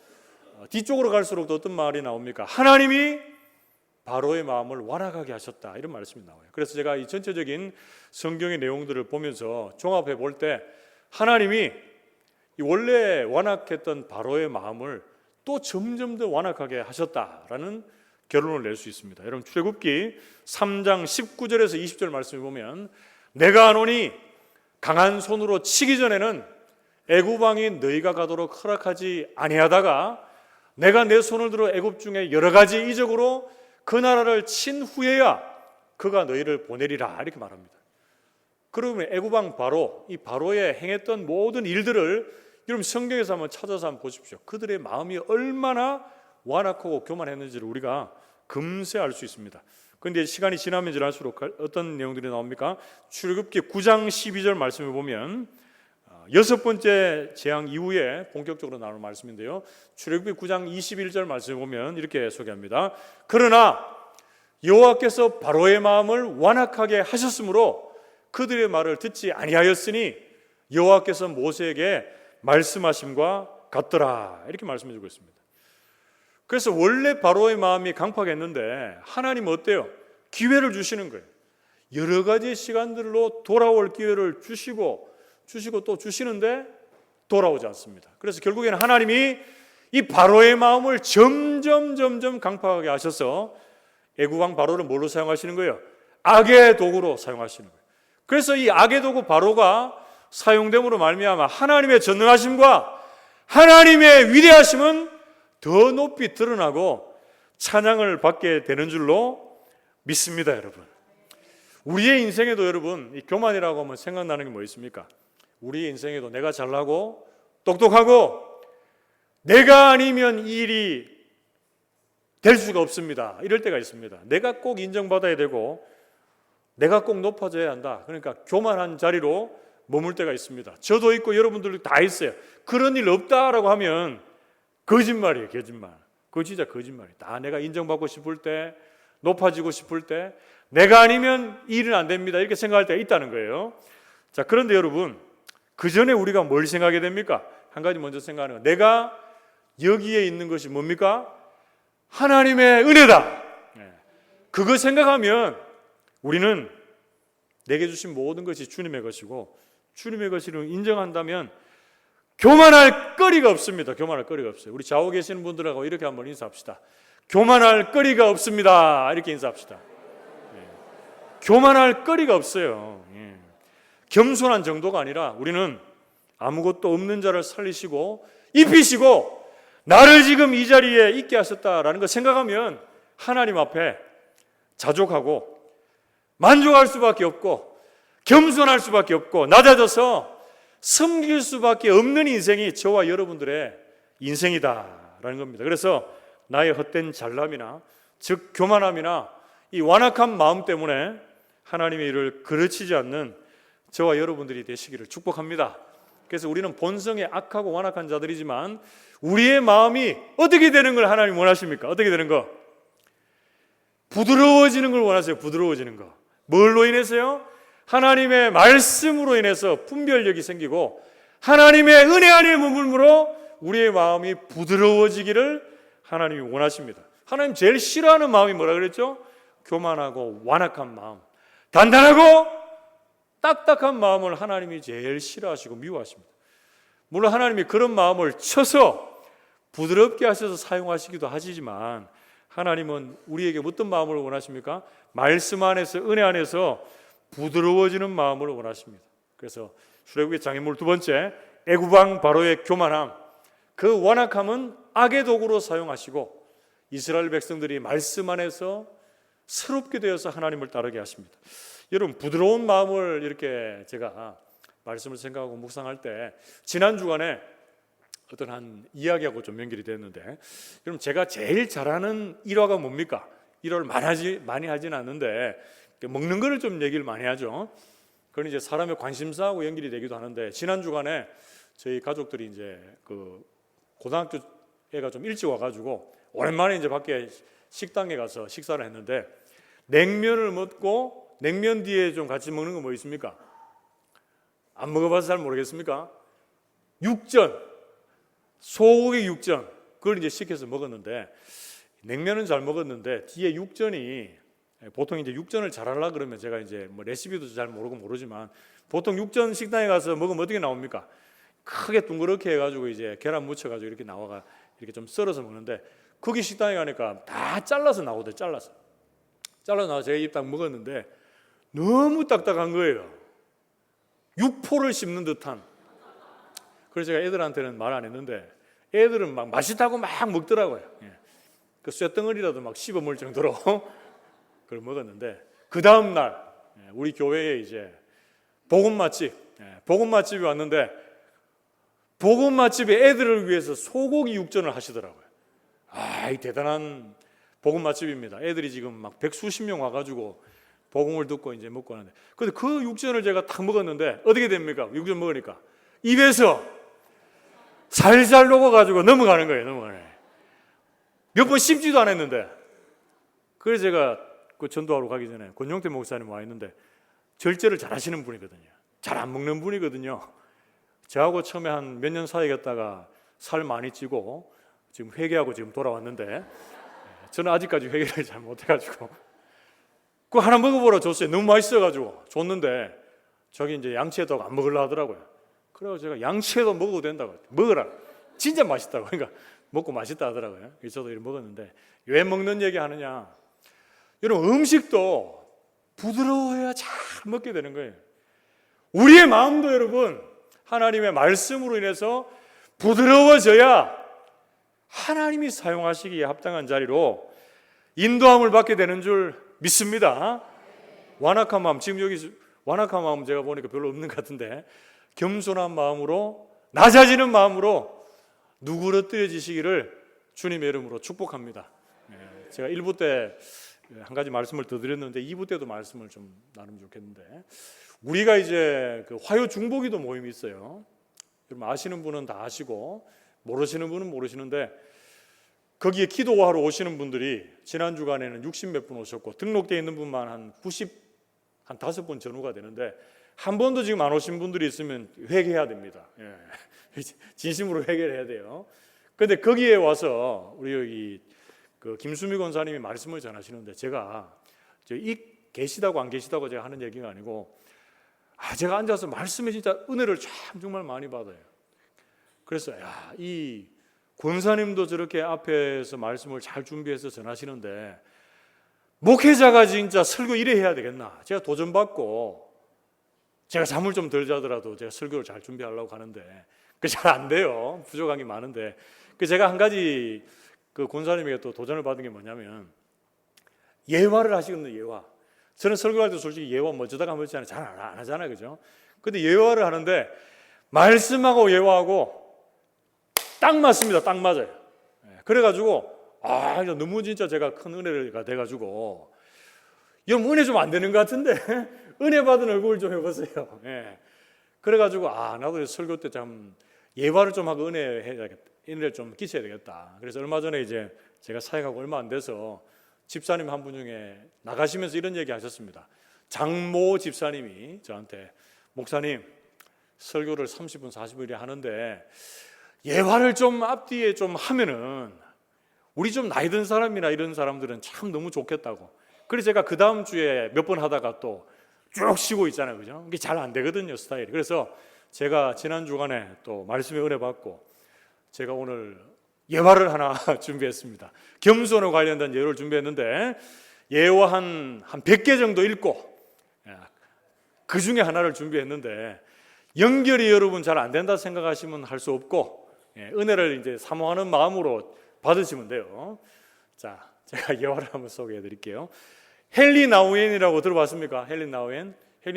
뒤쪽으로 갈수록 또 어떤 말이 나옵니까? 하나님이 바로의 마음을 완악하게 하셨다, 이런 말씀이 나와요. 그래서 제가 이 전체적인 성경의 내용들을 보면서 종합해 볼 때 하나님이 이 원래 완악했던 바로의 마음을 또 점점 더 완악하게 하셨다라는 결론을 낼 수 있습니다. 여러분 출애굽기 3장 19절에서 20절 말씀을 보면, 내가 하노니 강한 손으로 치기 전에는 애굽 왕이 너희가 가도록 허락하지 아니하다가 내가 내 손을 들어 애굽 중에 여러 가지 이적으로 그 나라를 친 후에야 그가 너희를 보내리라 이렇게 말합니다. 그러면 애굽왕 바로, 이 바로의 행했던 모든 일들을 여러분 성경에서 한번 찾아서 한번 보십시오. 그들의 마음이 얼마나 완악하고 교만했는지를 우리가 금세 알 수 있습니다. 그런데 시간이 지나면 지날수록 어떤 내용들이 나옵니까? 출애굽기 9장 12절 말씀을 보면 여섯 번째 재앙 이후에 본격적으로 나오는 말씀인데요. 출애굽기 9장 21절 말씀을 보면 이렇게 소개합니다. 그러나 여호와께서 바로의 마음을 완악하게 하셨으므로 그들의 말을 듣지 아니하였으니 여호와께서 모세에게 말씀하심과 같더라 이렇게 말씀해 주고 있습니다. 그래서 원래 바로의 마음이 강팍했는데 하나님은 어때요? 기회를 주시는 거예요. 여러 가지 시간들로 돌아올 기회를 주시고 또 주시는데 돌아오지 않습니다. 그래서 결국에는 하나님이 이 바로의 마음을 점점 강팍하게 하셔서 애굽왕 바로를 뭘로 사용하시는 거예요? 악의 도구로 사용하시는 거예요. 그래서 이 악의 도구 바로가 사용됨으로 말미암아 하나님의 전능하심과 하나님의 위대하심은 더 높이 드러나고 찬양을 받게 되는 줄로 믿습니다, 여러분. 우리의 인생에도 여러분, 이 교만이라고 하면 생각나는 게 뭐 있습니까? 우리의 인생에도 내가 잘나고 똑똑하고 내가 아니면 이 일이 될 수가 없습니다. 이럴 때가 있습니다. 내가 꼭 인정받아야 되고 내가 꼭 높아져야 한다. 그러니까 교만한 자리로 머물 때가 있습니다. 저도 있고 여러분들도 다 있어요. 그런 일 없다라고 하면 거짓말이에요, 거짓말. 그거 진짜 거짓말이에요. 다 내가 인정받고 싶을 때, 높아지고 싶을 때 내가 아니면 이 일은 안 됩니다. 이렇게 생각할 때가 있다는 거예요. 자, 그런데 여러분, 그 전에 우리가 뭘 생각하게 됩니까? 한 가지 먼저 생각하는 거. 내가 여기에 있는 것이 뭡니까? 하나님의 은혜다. 그거 생각하면 우리는 내게 주신 모든 것이 주님의 것이고 주님의 것이를 인정한다면 교만할 거리가 없습니다. 교만할 거리가 없어요. 우리 좌우 계시는 분들하고 이렇게 한번 인사합시다. 교만할 거리가 없습니다. 이렇게 인사합시다. 교만할 거리가 없어요. 겸손한 정도가 아니라 우리는 아무것도 없는 자를 살리시고 입히시고 나를 지금 이 자리에 있게 하셨다라는 걸 생각하면 하나님 앞에 자족하고 만족할 수밖에 없고 겸손할 수밖에 없고 낮아져서 섬길 수밖에 없는 인생이 저와 여러분들의 인생이다라는 겁니다. 그래서 나의 헛된 잘남이나 즉 교만함이나 이 완악한 마음 때문에 하나님의 일을 그르치지 않는 저와 여러분들이 되시기를 축복합니다. 그래서 우리는 본성에 악하고 완악한 자들이지만 우리의 마음이 어떻게 되는 걸 하나님 원하십니까? 어떻게 되는 거? 부드러워지는 걸 원하세요. 부드러워지는 거. 뭘로 인해서요? 하나님의 말씀으로 인해서 분별력이 생기고 하나님의 은혜 안에 머물므로 우리의 마음이 부드러워지기를 하나님이 원하십니다. 하나님 제일 싫어하는 마음이 뭐라 그랬죠? 교만하고 완악한 마음, 단단하고 딱딱한 마음을 하나님이 제일 싫어하시고 미워하십니다. 물론 하나님이 그런 마음을 쳐서 부드럽게 하셔서 사용하시기도 하시지만 하나님은 우리에게 어떤 마음을 원하십니까? 말씀 안에서 은혜 안에서 부드러워지는 마음을 원하십니다. 그래서 출애굽기 장애물 두 번째 애굽왕 바로의 교만함, 그 완악함은 악의 도구로 사용하시고 이스라엘 백성들이 말씀 안에서 새롭게 되어서 하나님을 따르게 하십니다. 여러분 부드러운 마음을 이렇게 제가 말씀을 생각하고 묵상할 때 지난 주간에 어떤 한 이야기하고 좀 연결이 됐는데 여러분 제가 제일 잘하는 일화가 뭡니까? 일화를 많이 하진 않는데 먹는 거를 좀 얘기를 많이 하죠. 그건 이제 사람의 관심사하고 연결이 되기도 하는데 지난 주간에 저희 가족들이 이제 그 고등학교 애가 좀 일찍 와가지고 오랜만에 이제 밖에 식당에 가서 식사를 했는데 냉면을 먹고 냉면 뒤에 좀 같이 먹는 거 뭐 있습니까? 안 먹어봐서 잘 모르겠습니까? 육전, 소고기 육전 그걸 이제 시켜서 먹었는데 냉면은 잘 먹었는데 뒤에 육전이 보통 이제 육전을 잘하려고 그러면 제가 이제 뭐 레시피도 잘 모르지만 보통 육전 식당에 가서 먹으면 어떻게 나옵니까? 크게 둥그렇게 해가지고 이제 계란 묻혀가지고 이렇게 나와가 이렇게 좀 썰어서 먹는데 거기 식당에 가니까 다 잘라서 나오대. 잘라서 나와서 제가 입 딱 먹었는데 너무 딱딱한 거예요. 육포를 씹는 듯한. 그래서 제가 애들한테는 말 안 했는데 애들은 막 맛있다고 막 먹더라고요. 그 쇳덩어리라도 막 씹어 먹을 정도로 그걸 먹었는데 그 다음 날 우리 교회에 이제 복음 맛집이 왔는데 복음 맛집에 애들을 위해서 소고기 육전을 하시더라고요. 이 대단한 복음 맛집입니다. 애들이 지금 막 100수십 명 와가지고 복음을 듣고 이제 먹고 하는데, 근데 그 육전을 제가 딱 먹었는데 어떻게 됩니까? 육전 먹으니까 입에서 살살 녹아가지고 넘어가는 거예요. 몇 번 씹지도 않았는데. 그래서 제가 그 전도하러 가기 전에 권용태 목사님 와 있는데 절제를 잘 하시는 분이거든요. 잘 안 먹는 분이거든요. 저하고 처음에 한 몇 년 사귀었다가 살 많이 찌고 지금 회개하고 지금 돌아왔는데, 저는 아직까지 회개를 잘 못해가지고 그거 하나 먹어보라 줬어요. 너무 맛있어가지고 줬는데 저기 이제 양치해도 안 먹으려 하더라고요. 그래서 제가 양치해도 먹어도 된다고, 먹으라, 진짜 맛있다고. 그러니까 먹고 맛있다 하더라고요. 그래서 저도 이렇게 먹었는데, 왜 먹는 얘기 하느냐, 여러분 음식도 부드러워야 잘 먹게 되는 거예요. 우리의 마음도 여러분 하나님의 말씀으로 인해서 부드러워져야 하나님이 사용하시기에 합당한 자리로 인도함을 받게 되는 줄 믿습니다. 완악한 마음, 지금 여기 완악한 마음 제가 보니까 별로 없는 것 같은데, 겸손한 마음으로, 낮아지는 마음으로 누그러뜨려지시기를 주님의 이름으로 축복합니다. 제가 1부 때 한 가지 말씀을 더 드렸는데 2부 때도 말씀을 좀 나누면 좋겠는데, 우리가 이제 그 화요 중보기도 모임이 있어요. 여러분 아시는 분은 다 아시고 모르시는 분은 모르시는데, 거기에 기도하러 오시는 분들이 지난 주간에는 60몇 분 오셨고 등록되어 있는 분만 한 5분 전후가 되는데, 한 번도 지금 안 오신 분들이 있으면 회개해야 됩니다. 진심으로 회개를 해야 돼요. 그런데 거기에 와서 우리 여기 그 김수미 권사님이 말씀을 전하시는데, 제가 계시다고 안 계시다고 제가 하는 얘기가 아니고, 제가 앉아서 말씀에 진짜 은혜를 정말 많이 받아요. 그래서 이 권사님도 저렇게 앞에서 말씀을 잘 준비해서 전하시는데 목회자가 진짜 설교 이래 해야 되겠나? 제가 도전받고 제가 잠을 좀 덜 자더라도 제가 설교를 잘 준비하려고 하는데 그게 잘 안 돼요. 부족한 게 많은데, 제가 한 가지 그 권사님에게 또 도전을 받은 게 뭐냐면, 예화를 하시거든요. 예화. 저는 설교할 때 솔직히 예화 멋지다가 멋지지 잘 안 하잖아요, 그죠? 근데 예화를 하는데 말씀하고 예화하고 딱 맞습니다. 딱 맞아요. 그래가지고 너무 진짜 제가 큰 은혜가 돼가지고, 여러분 은혜 좀 안 되는 것 같은데 은혜 받은 얼굴 좀 해보세요. 그래가지고 나도 설교 때 참 예화를 좀 하고 은혜를 좀 끼쳐야 되겠다. 그래서 얼마 전에 이제 제가 사역하고 얼마 안 돼서 집사님 한 분 중에 나가시면서 이런 얘기 하셨습니다. 장모 집사님이 저한테, 목사님 설교를 30분 40분이 하는데 예화를 좀 앞뒤에 좀 하면은 우리 좀 나이 든 사람이나 이런 사람들은 참 너무 좋겠다고. 그래서 제가 그 다음 주에 몇 번 하다가 또 쭉 쉬고 있잖아요, 그죠? 이게 잘 안 되거든요, 스타일이. 그래서 제가 지난 주간에 또 말씀에 은혜 받고 제가 오늘 예화를 하나 준비했습니다. 겸손에 관련된 예화를 준비했는데, 예화 한 100개 정도 읽고 그 중에 하나를 준비했는데, 연결이 여러분 잘 안 된다 생각하시면 할 수 없고 은혜를 이제 사모하는 마음으로 받으시면 돼요. 자, 제가 예화를 한번 소개해 드릴게요. 헨리 나우엔이라고 들어봤습니까? 헨리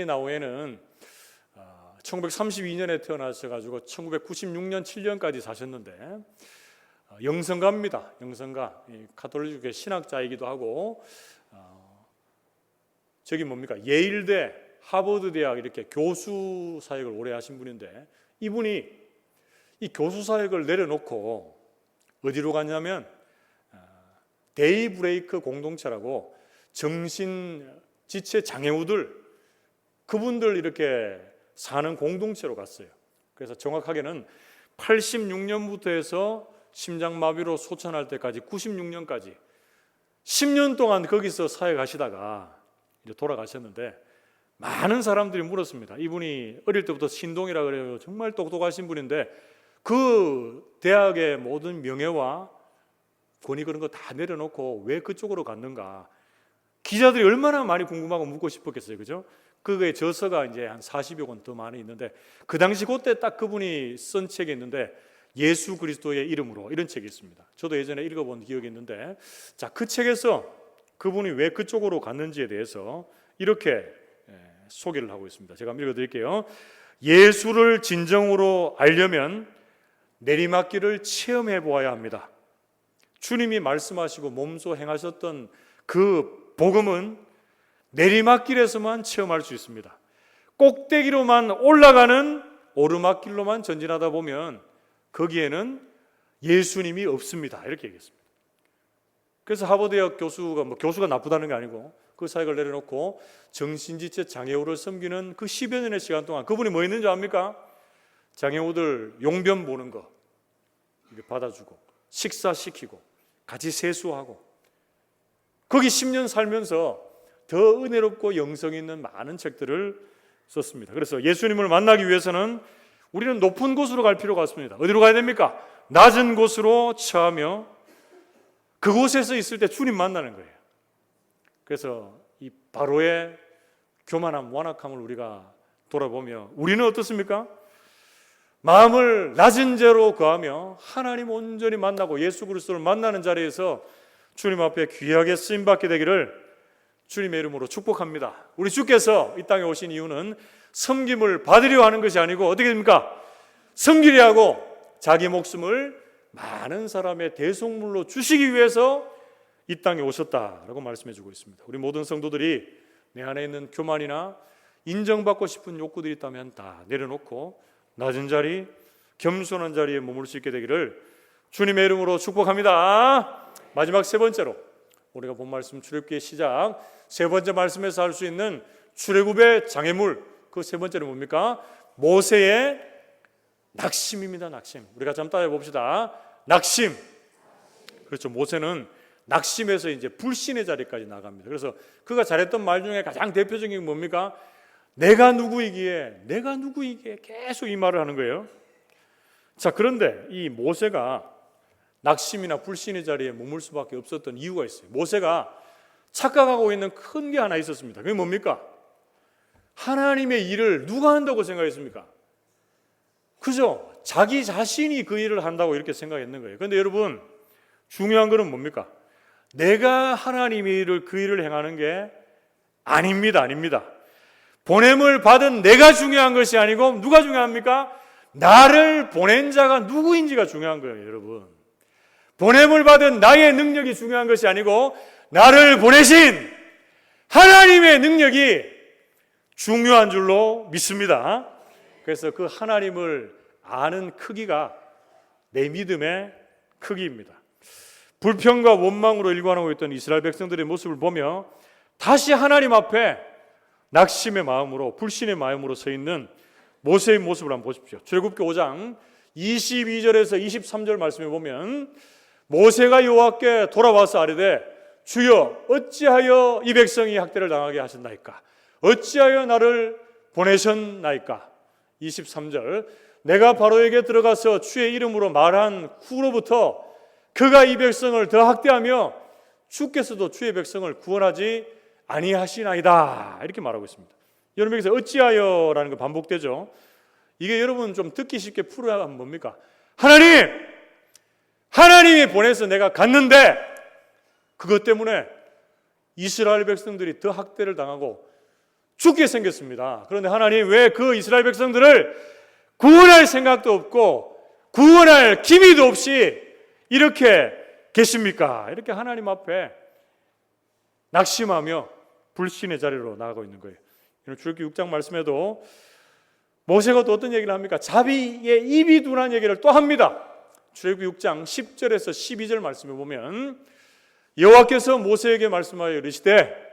나우엔은 1932년에 태어나셔가지고 1996년 7년까지 사셨는데 영성가입니다. 영성가, 가톨릭의 신학자이기도 하고 저기 뭡니까? 예일대, 하버드 대학 이렇게 교수 사역을 오래 하신 분인데, 이분이 이 교수 사역을 내려놓고 어디로 갔냐면 데이브레이크 공동체라고 정신 지체 장애우들, 그분들 이렇게 사는 공동체로 갔어요. 그래서 정확하게는 86년부터 해서 심장마비로 소천할 때까지 96년까지 10년 동안 거기서 사역하시다가 이제 돌아가셨는데, 많은 사람들이 물었습니다. 이분이 어릴 때부터 신동이라 그래요. 정말 똑똑하신 분인데 그 대학의 모든 명예와 권위 그런 거 다 내려놓고 왜 그쪽으로 갔는가? 기자들이 얼마나 많이 궁금하고 묻고 싶었겠어요, 그죠? 그거에 저서가 이제 한 40여 권 더 많이 있는데, 그 당시 그때 딱 그분이 쓴 책이 있는데, 예수 그리스도의 이름으로, 이런 책이 있습니다. 저도 예전에 읽어본 기억이 있는데, 자, 그 책에서 그분이 왜 그쪽으로 갔는지에 대해서 이렇게 소개를 하고 있습니다. 제가 한번 읽어드릴게요. 예수를 진정으로 알려면 내리막길을 체험해 보아야 합니다. 주님이 말씀하시고 몸소 행하셨던 그 복음은 내리막길에서만 체험할 수 있습니다. 꼭대기로만 올라가는 오르막길로만 전진하다 보면 거기에는 예수님이 없습니다. 이렇게 얘기했습니다. 그래서 하버드대학 교수가 나쁘다는 게 아니고 그 사역을 내려놓고 정신지체 장애우를 섬기는 그 10여 년의 시간 동안 그분이 뭐 했는지 압니까? 장애우들 용변 보는 거 이렇게 받아주고 식사시키고 같이 세수하고 거기 10년 살면서 더 은혜롭고 영성 있는 많은 책들을 썼습니다. 그래서 예수님을 만나기 위해서는 우리는 높은 곳으로 갈 필요가 없습니다. 어디로 가야 됩니까? 낮은 곳으로 처하며 그곳에서 있을 때 주님 만나는 거예요. 그래서 이 바로의 교만함, 완악함을 우리가 돌아보며 우리는 어떻습니까? 마음을 낮은 죄로 거하며 하나님 온전히 만나고 예수 그리스도를 만나는 자리에서 주님 앞에 귀하게 쓰임받게 되기를 주님의 이름으로 축복합니다. 우리 주께서 이 땅에 오신 이유는 섬김을 받으려 하는 것이 아니고 어떻게 됩니까? 섬기려 하고 자기 목숨을 많은 사람의 대속물로 주시기 위해서 이 땅에 오셨다라고 말씀해 주고 있습니다. 우리 모든 성도들이 내 안에 있는 교만이나 인정받고 싶은 욕구들이 있다면 다 내려놓고 낮은 자리, 겸손한 자리에 머물 수 있게 되기를 주님의 이름으로 축복합니다. 마지막 세 번째로 우리가 본 말씀 출애굽기의 시작 세 번째 말씀에서 할 수 있는 출애굽의 장애물 그 세 번째는 뭡니까? 모세의 낙심입니다. 낙심. 우리가 좀 따져 봅시다. 낙심. 그렇죠. 모세는 낙심에서 이제 불신의 자리까지 나갑니다. 그래서 그가 잘했던 말 중에 가장 대표적인 게 뭡니까? 내가 누구이기에 계속 이 말을 하는 거예요. 자, 그런데 이 모세가 낙심이나 불신의 자리에 머물 수밖에 없었던 이유가 있어요. 모세가 착각하고 있는 큰 게 하나 있었습니다. 그게 뭡니까? 하나님의 일을 누가 한다고 생각했습니까? 그죠? 자기 자신이 그 일을 한다고 이렇게 생각했는 거예요. 그런데 여러분 중요한 것은 뭡니까? 내가 하나님의 일을 그 일을 행하는 게 아닙니다. 보냄을 받은 내가 중요한 것이 아니고 누가 중요합니까? 나를 보낸 자가 누구인지가 중요한 거예요, 여러분. 보냄을 받은 나의 능력이 중요한 것이 아니고 나를 보내신 하나님의 능력이 중요한 줄로 믿습니다. 그래서 그 하나님을 아는 크기가 내 믿음의 크기입니다. 불평과 원망으로 일관하고 있던 이스라엘 백성들의 모습을 보며 다시 하나님 앞에 낙심의 마음으로 불신의 마음으로 서 있는 모세의 모습을 한번 보십시오. 출애굽기 5장 22절에서 23절 말씀에 보면 모세가 여호와께 돌아와서 아뢰되 주여 어찌하여 이 백성이 학대를 당하게 하셨나이까? 어찌하여 나를 보내셨나이까? 23절 내가 바로에게 들어가서 주의 이름으로 말한 후로부터 그가 이 백성을 더 학대하며 주께서도 주의 백성을 구원하지 아니하시나이다 이렇게 말하고 있습니다. 여러분 여기서 어찌하여라는 거 반복되죠. 이게 여러분 좀 듣기 쉽게 풀어야 하면 뭡니까? 하나님이 보내서 내가 갔는데 그것 때문에 이스라엘 백성들이 더 학대를 당하고 죽게 생겼습니다. 그런데 하나님 왜 그 이스라엘 백성들을 구원할 생각도 없고 구원할 기미도 없이 이렇게 계십니까? 이렇게 하나님 앞에 낙심하며 불신의 자리로 나가고 있는 거예요. 출애굽기 6장 말씀에도 모세가 또 어떤 얘기를 합니까? 자비의 입이 둔한 얘기를 또 합니다. 출애굽기 6장 10절에서 12절 말씀에 보면 여호와께서 모세에게 말씀하여 이르시되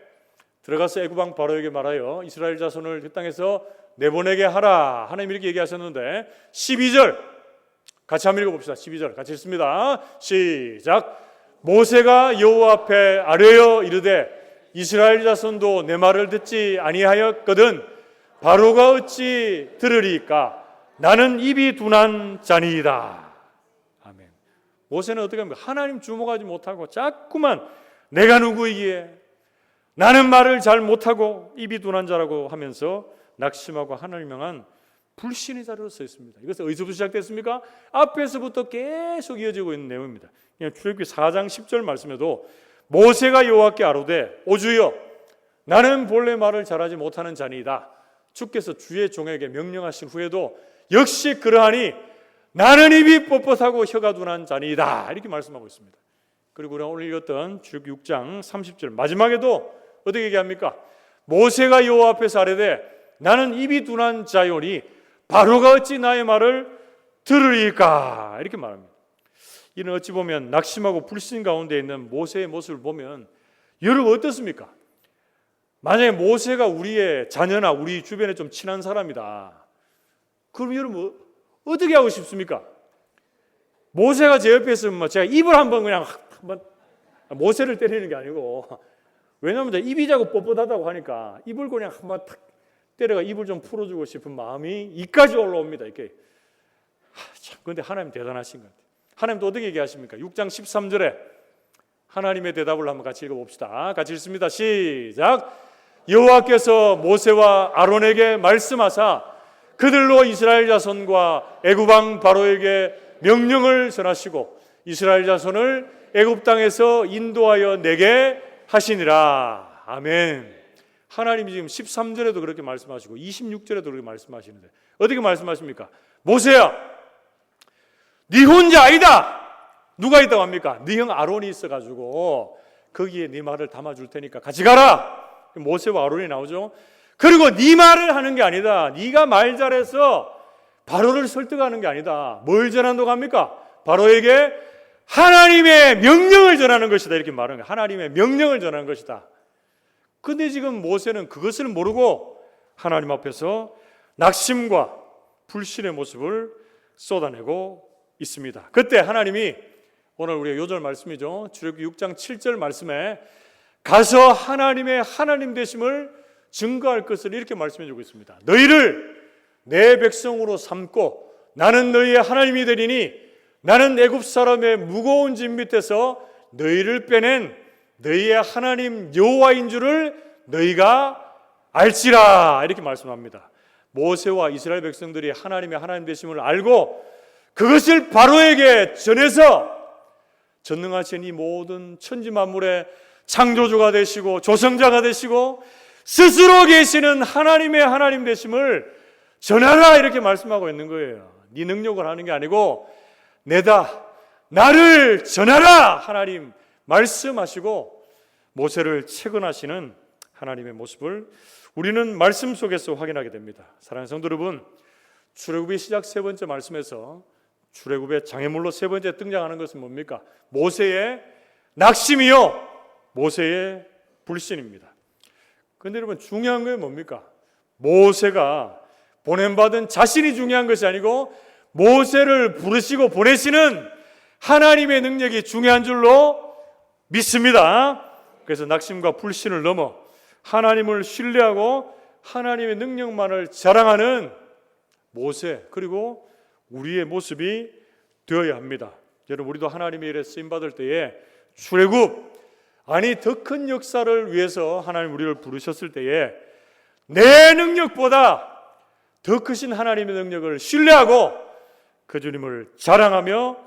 들어가서 애굽 왕 바로에게 말하여 이스라엘 자손을 그 땅에서 내보내게 하라. 하나님 이렇게 얘기하셨는데 12절 같이 한번 읽어봅시다. 12절 같이 읽습니다. 시작. 모세가 여호와 앞에 아뢰어 이르되 이스라엘 자손도 내 말을 듣지 아니하였거든 바로가 어찌 들으리까? 나는 입이 둔한 자니이다. 아멘. 모세는 어떻게 합니까? 하나님 주목하지 못하고 자꾸만 내가 누구이기에 나는 말을 잘 못하고 입이 둔한 자라고 하면서 낙심하고 하나님 향한 불신의 자리로 서 있습니다. 이것은 어디서부터 시작됐습니까? 앞에서부터 계속 이어지고 있는 내용입니다. 출애굽기 4장 10절 말씀에도 모세가 여호와께 아뢰되 오 주여 나는 본래 말을 잘하지 못하는 자니이다. 주께서 주의 종에게 명령하신 후에도 역시 그러하니 나는 입이 뻣뻣하고 혀가 둔한 자니이다. 이렇게 말씀하고 있습니다. 그리고 우리가 오늘 읽었던 출애굽기 6장 30절 마지막에도 어떻게 얘기합니까? 모세가 여호와 앞에서 아뢰되 나는 입이 둔한 자요니 바로가 어찌 나의 말을 들으리까? 이렇게 말합니다. 이는 어찌 보면 낙심하고 불신 가운데 있는 모세의 모습을 보면 여러분 어떻습니까? 만약에 모세가 우리의 자녀나 우리 주변에 좀 친한 사람이다. 그럼 여러분 어떻게 하고 싶습니까? 모세가 제 옆에 있으면 제가 입을 한번 모세를 때리는 게 아니고, 왜냐하면 입이 자꾸 뻣뻣하다고 하니까 입을 그냥 한번 탁 때려가 입을 좀 풀어주고 싶은 마음이 이까지 올라옵니다. 이렇게. 참, 근데 하나님 대단하신 것 같아요. 하나님도 어떻게 얘기하십니까? 6장 13절에 하나님의 대답을 한번 같이 읽어봅시다. 같이 읽습니다. 시작. 여호와께서 모세와 아론에게 말씀하사 그들로 이스라엘 자손과 애굽 왕 바로에게 명령을 전하시고 이스라엘 자손을 애굽 땅에서 인도하여 내게 하시니라. 아멘. 하나님이 지금 13절에도 그렇게 말씀하시고 26절에도 그렇게 말씀하시는데 어떻게 말씀하십니까? 모세야, 네 혼자 아니다. 누가 있다고 합니까? 네 형 아론이 있어가지고 거기에 네 말을 담아줄 테니까 같이 가라. 모세와 아론이 나오죠. 그리고 네 말을 하는 게 아니다. 네가 말 잘해서 바로를 설득하는 게 아니다. 뭘 전한다고 합니까? 바로에게 하나님의 명령을 전하는 것이다. 이렇게 말하는 거예요. 하나님의 명령을 전하는 것이다. 근데 지금 모세는 그것을 모르고 하나님 앞에서 낙심과 불신의 모습을 쏟아내고 있습니다. 그때 하나님이 오늘 우리가 요절 말씀이죠. 출애굽기 6장 7절 말씀에 가서 하나님의 하나님 되심을 증거할 것을 이렇게 말씀해 주고 있습니다. 너희를 내 백성으로 삼고 나는 너희의 하나님이 되리니 나는 애굽 사람의 무거운 짐 밑에서 너희를 빼낸 너희의 하나님 여호와인 줄을 너희가 알지라. 이렇게 말씀합니다. 모세와 이스라엘 백성들이 하나님의 하나님 되심을 알고 그것을 바로에게 전해서 전능하신 이 모든 천지 만물의 창조주가 되시고 조성자가 되시고 스스로 계시는 하나님의 하나님 되심을 전하라. 이렇게 말씀하고 있는 거예요. 네 능력을 하는 게 아니고 내다 나를 전하라. 하나님 말씀하시고 모세를 채권하시는 하나님의 모습을 우리는 말씀 속에서 확인하게 됩니다. 사랑하는 성도 여러분, 출애굽의 시작 세 번째 말씀에서 출애굽의 장애물로 세 번째 등장하는 것은 뭡니까? 모세의 낙심이요 모세의 불신입니다. 그런데 여러분 중요한 건 뭡니까? 모세가 보냄받은 자신이 중요한 것이 아니고 모세를 부르시고 보내시는 하나님의 능력이 중요한 줄로 믿습니다. 그래서 낙심과 불신을 넘어 하나님을 신뢰하고 하나님의 능력만을 자랑하는 모세 그리고 우리의 모습이 되어야 합니다. 여러분 우리도 하나님의 일에 쓰임받을 때에 출애굽 아니 더 큰 역사를 위해서 하나님 우리를 부르셨을 때에 내 능력보다 더 크신 하나님의 능력을 신뢰하고 그 주님을 자랑하며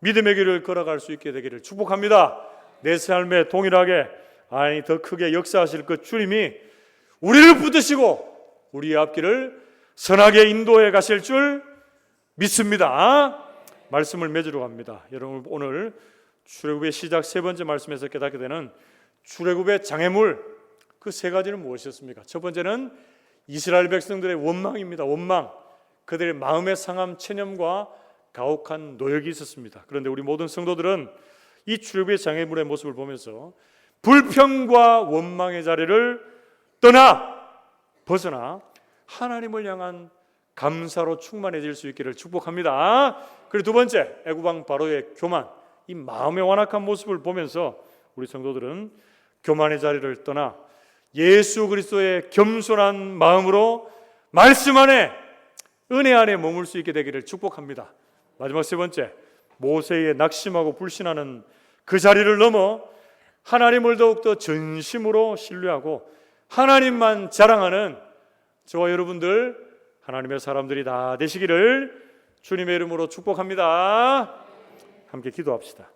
믿음의 길을 걸어갈 수 있게 되기를 축복합니다. 내 삶에 동일하게 아니 더 크게 역사하실 그 주님이 우리를 붙드시고 우리의 앞길을 선하게 인도해 가실 줄 믿습니다. 말씀을 맺으러 갑니다. 여러분 오늘 출애굽의 시작 세 번째 말씀에서 깨닫게 되는 출애굽의 장애물 그 세 가지는 무엇이었습니까? 첫 번째는 이스라엘 백성들의 원망입니다. 원망. 그들의 마음의 상함, 체념과 가혹한 노역이 있었습니다. 그런데 우리 모든 성도들은 이 출애굽의 장애물의 모습을 보면서 불평과 원망의 자리를 벗어나 하나님을 향한 감사로 충만해질 수 있기를 축복합니다. 그리고 두 번째, 애굽 왕 바로의 교만, 이 마음의 완악한 모습을 보면서 우리 성도들은 교만의 자리를 떠나 예수 그리스도의 겸손한 마음으로 말씀 안에 은혜 안에 머물 수 있게 되기를 축복합니다. 마지막 세 번째, 모세의 낙심하고 불신하는 그 자리를 넘어 하나님을 더욱더 전심으로 신뢰하고 하나님만 자랑하는 저와 여러분들 하나님의 사람들이 다 되시기를 주님의 이름으로 축복합니다. 함께 기도합시다.